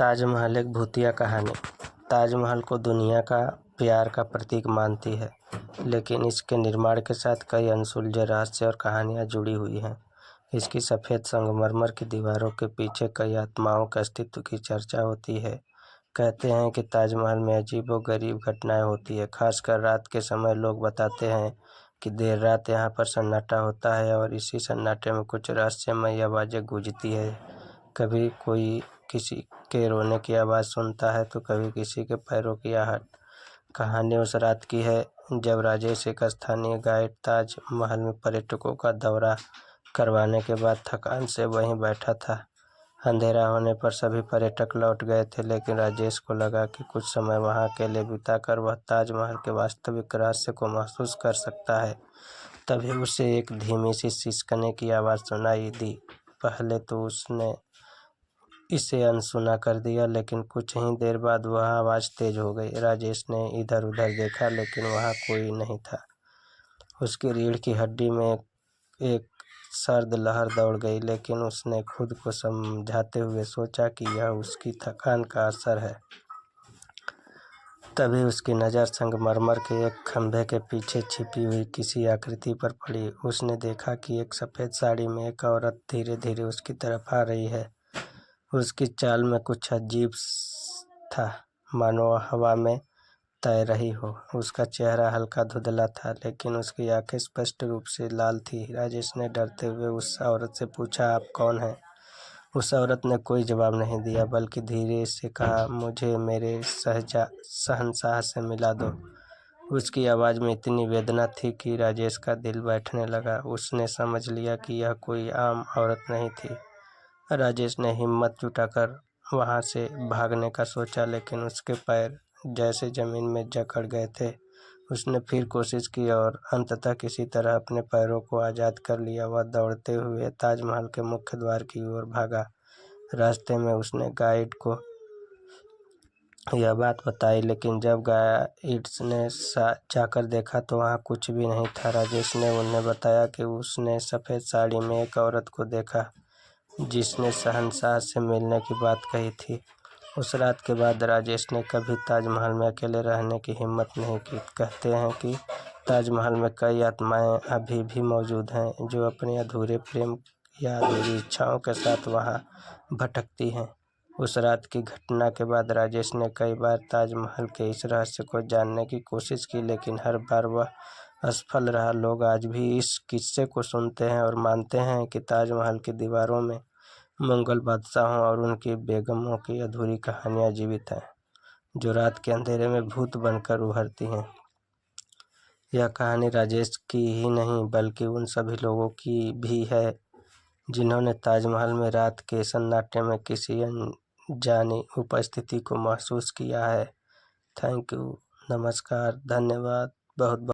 ताजमहल एक भूतिया कहानी। ताजमहल को दुनिया का प्यार का प्रतीक मानती है, लेकिन इसके निर्माण के साथ कई अनसुलझे रहस्य और कहानियां जुड़ी हुई हैं। इसकी सफ़ेद संगमरमर की दीवारों के पीछे कई आत्माओं के अस्तित्व की चर्चा होती है। कहते हैं कि ताजमहल में अजीबोगरीब घटनाएं होती है, खासकर रात के समय। लोग बताते हैं कि देर रात यहाँ पर सन्नाटा होता है और इसी सन्नाटे में कुछ रहस्यमयी आवाज़ें गूंजती है। कभी कोई किसी के रोने की आवाज़ सुनता है तो कभी किसी के पैरों की आहट। कहानी उस रात की है जब राजेश, एक स्थानीय गाइड, ताजमहल में पर्यटकों का दौरा करवाने के बाद थकान से वहीं बैठा था। अंधेरा होने पर सभी पर्यटक लौट गए थे, लेकिन राजेश को लगा कि कुछ समय वहां अकेले बिताकर वह ताजमहल के वास्तविक रहस्य को महसूस कर सकता है। तभी उसे एक धीमी सी सिसकने की आवाज़ सुनाई दी। पहले तो उसने इसे अनसुना कर दिया, लेकिन कुछ ही देर बाद वह आवाज़ तेज हो गई। राजेश ने इधर उधर देखा, लेकिन वहाँ कोई नहीं था। उसकी रीढ़ की हड्डी में एक सर्द लहर दौड़ गई, लेकिन उसने खुद को समझाते हुए सोचा कि यह उसकी थकान का असर है। तभी उसकी नज़र संगमरमर के एक खंभे के पीछे छिपी हुई किसी आकृति पर पड़ी। उसने देखा कि एक सफ़ेद साड़ी में एक औरत धीरे धीरे उसकी तरफ आ रही है। उसकी चाल में कुछ अजीब था, मानो वह हवा में तैर रही हो। उसका चेहरा हल्का धुंधला था, लेकिन उसकी आंखें स्पष्ट रूप से लाल थी। राजेश ने डरते हुए उस औरत से पूछा, आप कौन हैं? उस औरत ने कोई जवाब नहीं दिया, बल्कि धीरे से कहा, मुझे मेरे शहंशाह से मिला दो। उसकी आवाज़ में इतनी वेदना थी कि राजेश का दिल बैठने लगा। उसने समझ लिया कि यह कोई आम औरत नहीं थी। राजेश ने हिम्मत जुटाकर वहां से भागने का सोचा, लेकिन उसके पैर जैसे जमीन में जकड़ गए थे। उसने फिर कोशिश की और अंततः किसी तरह अपने पैरों को आज़ाद कर लिया। वह दौड़ते हुए ताजमहल के मुख्य द्वार की ओर भागा। रास्ते में उसने गाइड को यह बात बताई, लेकिन जब गाइड्स ने जाकर देखा तो वहाँ कुछ भी नहीं था। राजेश ने उन्हें बताया कि उसने सफ़ेद साड़ी में एक औरत को देखा जिसने शहंशाह से मिलने की बात कही थी। उस रात के बाद राजेश ने कभी ताजमहल में अकेले रहने की हिम्मत नहीं की। कहते हैं कि ताजमहल में कई आत्माएं अभी भी मौजूद हैं जो अपने अधूरे प्रेम या अधूरी इच्छाओं के साथ वहां भटकती हैं। उस रात की घटना के बाद राजेश ने कई बार ताजमहल के इस रहस्य को जानने की कोशिश की, लेकिन हर बार वह असफल रहा। लोग आज भी इस किस्से को सुनते हैं और मानते हैं कि ताजमहल की दीवारों में मुगल बादशाहों और उनकी बेगमों की अधूरी कहानियां जीवित हैं, जो रात के अंधेरे में भूत बनकर उभरती हैं। यह कहानी राजेश की ही नहीं, बल्कि उन सभी लोगों की भी है जिन्होंने ताजमहल में रात के सन्नाटे में किसी अनजानी उपस्थिति को महसूस किया है। थैंक यू, नमस्कार, धन्यवाद, बहुत बहुत।